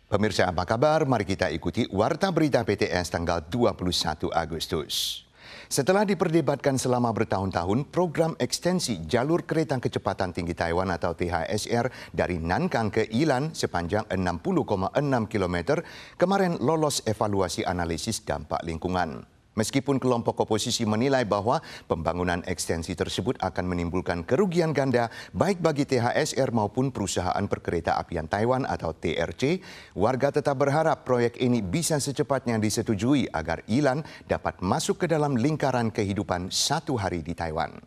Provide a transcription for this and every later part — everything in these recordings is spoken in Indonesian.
Pemirsa apa kabar? Mari kita ikuti Warta Berita PTS tanggal 21 Agustus. Setelah diperdebatkan selama bertahun-tahun, program ekstensi jalur kereta kecepatan tinggi Taiwan atau THSR dari Nankang ke Ilan sepanjang 60,6 km kemarin lolos evaluasi analisis dampak lingkungan. Meskipun kelompok oposisi menilai bahwa pembangunan ekstensi tersebut akan menimbulkan kerugian ganda baik bagi THSR maupun perusahaan perkereta apian Taiwan atau TRC, warga tetap berharap proyek ini bisa secepatnya disetujui agar Ilan dapat masuk ke dalam lingkaran kehidupan satu hari di Taiwan.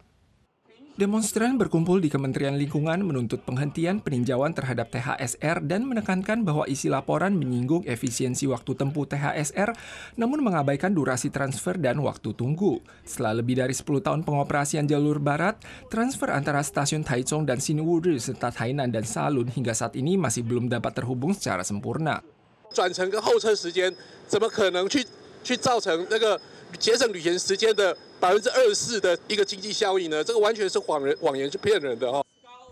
Demonstran berkumpul di Kementerian Lingkungan menuntut penghentian peninjauan terhadap THSR dan menekankan bahwa isi laporan menyinggung efisiensi waktu tempuh THSR, namun mengabaikan durasi transfer dan waktu tunggu. Setelah lebih dari 10 tahun pengoperasian jalur barat, transfer antara stasiun Taichung dan Xinwu serta Tainan dan Shalun hingga saat ini masih belum dapat terhubung secara sempurna. 转乘跟候车时间怎么可能去造成那个节省旅行时间的24%的一个经济效益呢？这个完全是谎言，是骗人的哦。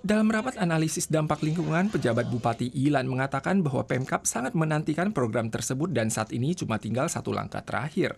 Dalam rapat analisis dampak lingkungan, pejabat Bupati Ilan mengatakan bahwa Pemkab sangat menantikan program tersebut dan saat ini cuma tinggal satu langkah terakhir.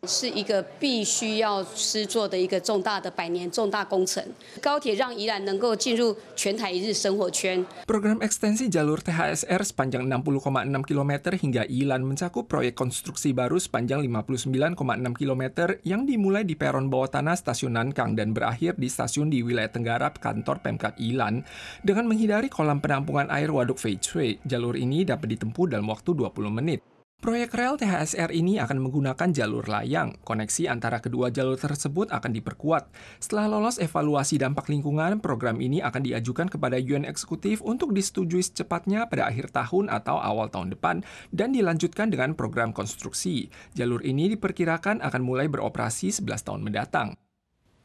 是一个必须要施作的一个重大的百年重大工程。高铁让宜兰能够进入全台一日生活圈。 Program ekstensi jalur THSR sepanjang 60,6 km hingga Ilan mencakup proyek konstruksi baru sepanjang 59,6 km yang dimulai di peron bawah tanah stasiun Nankang dan berakhir di stasiun di wilayah Tenggara kantor Pemkab Ilan. Dengan menghindari kolam penampungan air Waduk Fei Chui, jalur ini dapat ditempuh dalam waktu 20 menit. Proyek rel THSR ini akan menggunakan jalur layang. Koneksi antara kedua jalur tersebut akan diperkuat. Setelah lolos evaluasi dampak lingkungan, program ini akan diajukan kepada UN Eksekutif untuk disetujui secepatnya pada akhir tahun atau awal tahun depan dan dilanjutkan dengan program konstruksi. Jalur ini diperkirakan akan mulai beroperasi 11 tahun mendatang.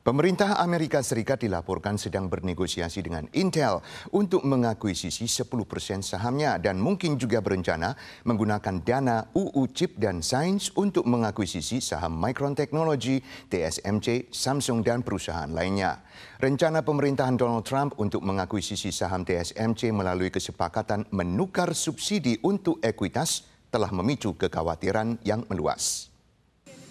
Pemerintah Amerika Serikat dilaporkan sedang bernegosiasi dengan Intel untuk mengakuisisi 10% sahamnya dan mungkin juga berencana menggunakan dana UU Chip dan Sains untuk mengakuisisi saham Micron Technology, TSMC, Samsung dan perusahaan lainnya. Rencana pemerintahan Donald Trump untuk mengakuisisi saham TSMC melalui kesepakatan menukar subsidi untuk ekuitas telah memicu kekhawatiran yang meluas.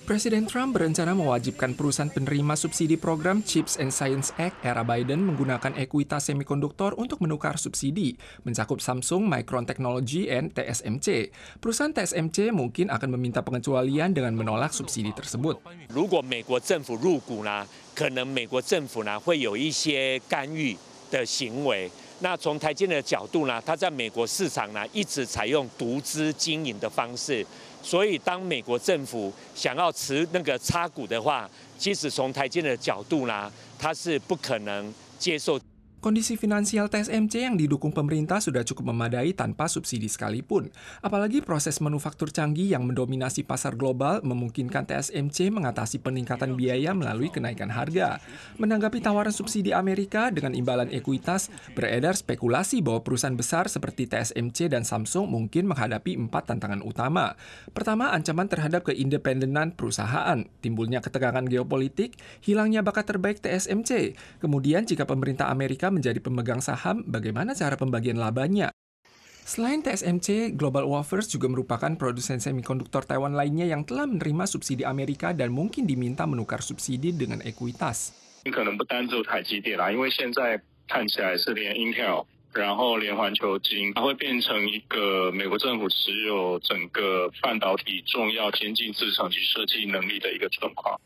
Presiden Trump berencana mewajibkan perusahaan penerima subsidi program Chips and Science Act era Biden menggunakan ekuitas semikonduktor untuk menukar subsidi, mencakup Samsung, Micron Technology, dan TSMC. Perusahaan TSMC mungkin akan meminta pengecualian dengan menolak subsidi tersebut. 如果美国政府入股呢，可能美国政府呢会有一些干预的行为。 那从台积电的角度呢，它在美国市场呢一直采用独资经营的方式，所以当美国政府想要插股的话，其实从台积电的角度呢，它是不可能接受。 Kondisi finansial TSMC yang didukung pemerintah sudah cukup memadai tanpa subsidi sekalipun. Apalagi proses manufaktur canggih yang mendominasi pasar global memungkinkan TSMC mengatasi peningkatan biaya melalui kenaikan harga. Menanggapi tawaran subsidi Amerika dengan imbalan ekuitas, beredar spekulasi bahwa perusahaan besar seperti TSMC dan Samsung mungkin menghadapi 4 tantangan utama. Pertama, ancaman terhadap keindependenan perusahaan, timbulnya ketegangan geopolitik, hilangnya bakat terbaik TSMC. Kemudian, jika pemerintah Amerika menjadi pemegang saham, bagaimana cara pembagian labanya? Selain TSMC, Global Wafers juga merupakan produsen semikonduktor Taiwan lainnya yang telah menerima subsidi Amerika dan mungkin diminta menukar subsidi dengan ekuitas. 可能不单只有台积电啦，因为现在看起来是连 Intel， 然后连环球晶，它会变成一个美国政府持有整个半导体重要先进制程及设计能力的一个状况。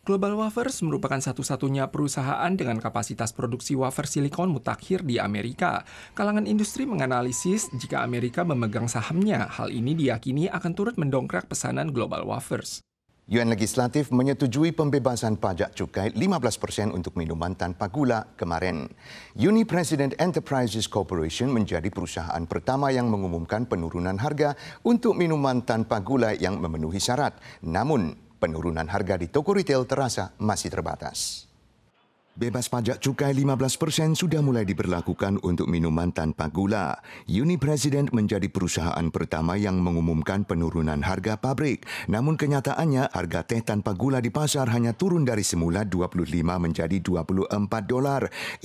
Global Wafers merupakan satu-satunya perusahaan dengan kapasitas produksi wafer silikon mutakhir di Amerika. Kalangan industri menganalisis jika Amerika memegang sahamnya, hal ini diyakini akan turut mendongkrak pesanan Global Wafers. UN Legislatif menyetujui pembebasan pajak cukai 15% untuk minuman tanpa gula kemarin. Uni President Enterprises Corporation menjadi perusahaan pertama yang mengumumkan penurunan harga untuk minuman tanpa gula yang memenuhi syarat. Namun, penurunan harga di toko retail terasa masih terbatas. Bebas pajak cukai 15% sudah mulai diberlakukan untuk minuman tanpa gula. Unipresident menjadi perusahaan pertama yang mengumumkan penurunan harga pabrik. Namun kenyataannya harga teh tanpa gula di pasar hanya turun dari semula $25 menjadi $24.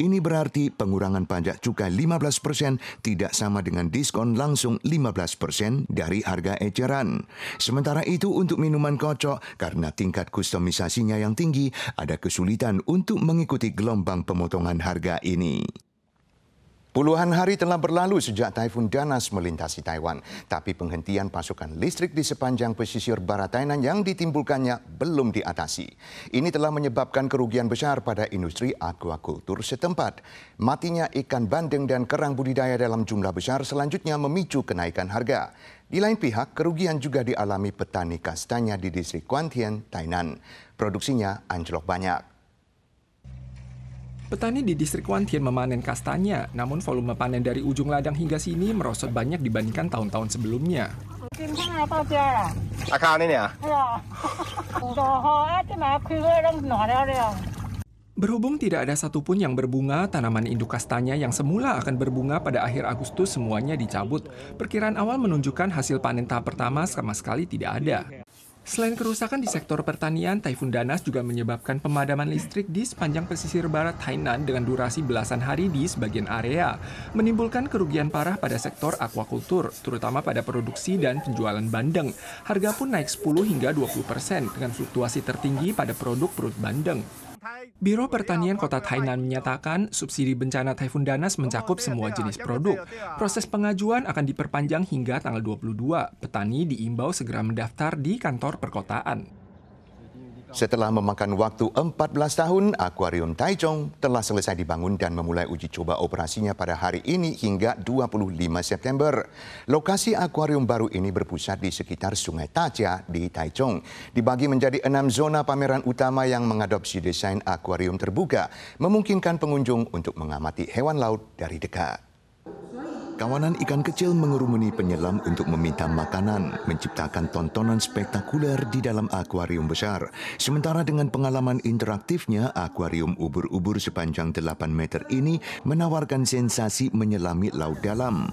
Ini berarti pengurangan pajak cukai 15% tidak sama dengan diskon langsung 15% dari harga eceran. Sementara itu untuk minuman kocok, karena tingkat kustomisasinya yang tinggi, ada kesulitan untuk mengikuti gelombang pemotongan harga ini. Puluhan hari telah berlalu sejak Taifun Danas melintasi Taiwan, tapi penghentian pasokan listrik di sepanjang pesisir barat Tainan yang ditimbulkannya belum diatasi. Ini telah menyebabkan kerugian besar pada industri aquakultur setempat. Matinya ikan bandeng dan kerang budidaya dalam jumlah besar selanjutnya memicu kenaikan harga. Di lain pihak, kerugian juga dialami petani kastanya di distrik Quan Tien, Tainan. Produksinya anjlok banyak. Petani di distrik Quan Tien memanen kastanya, namun volume panen dari ujung ladang hingga sini merosot banyak dibandingkan tahun-tahun sebelumnya. Berhubung tidak ada satupun yang berbunga, tanaman induk kastanya yang semula akan berbunga pada akhir Agustus semuanya dicabut. Perkiraan awal menunjukkan hasil panen tahap pertama sama sekali tidak ada. Selain kerusakan di sektor pertanian, Taifun Danas juga menyebabkan pemadaman listrik di sepanjang pesisir barat Tainan dengan durasi belasan hari di sebagian area, menimbulkan kerugian parah pada sektor aquakultur, terutama pada produksi dan penjualan bandeng. Harga pun naik 10 hingga 20% dengan fluktuasi tertinggi pada produk perut bandeng. Biro Pertanian Kota Tainan menyatakan subsidi bencana Taifun Danas mencakup semua jenis produk. Proses pengajuan akan diperpanjang hingga tanggal 22. Petani diimbau segera mendaftar di kantor perkotaan. Setelah memakan waktu 14 tahun, Akuarium Taichung telah selesai dibangun dan memulai uji coba operasinya pada hari ini hingga 25 September. Lokasi akuarium baru ini berpusat di sekitar Sungai Tajia di Taichung. Dibagi menjadi 6 zona pameran utama yang mengadopsi desain akuarium terbuka, memungkinkan pengunjung untuk mengamati hewan laut dari dekat. Kawanan ikan kecil mengerumuni penyelam untuk meminta makanan, menciptakan tontonan spektakuler di dalam akuarium besar. Sementara dengan pengalaman interaktifnya, akuarium ubur-ubur sepanjang 8 meter ini menawarkan sensasi menyelami laut dalam.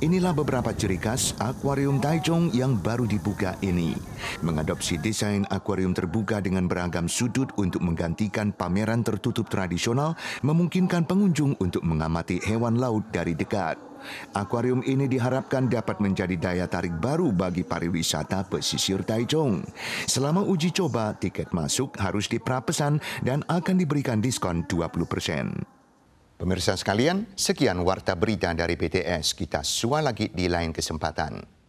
Inilah beberapa ciri khas akuarium Taichung yang baru dibuka ini. Mengadopsi desain akuarium terbuka dengan beragam sudut untuk menggantikan pameran tertutup tradisional, memungkinkan pengunjung untuk mengamati hewan laut dari dekat. Akuarium ini diharapkan dapat menjadi daya tarik baru bagi pariwisata pesisir Taichung. Selama uji coba, tiket masuk harus diprapesan dan akan diberikan diskon 20%. Pemirsa sekalian, sekian warta berita dari PTS. Kita sua lagi di lain kesempatan.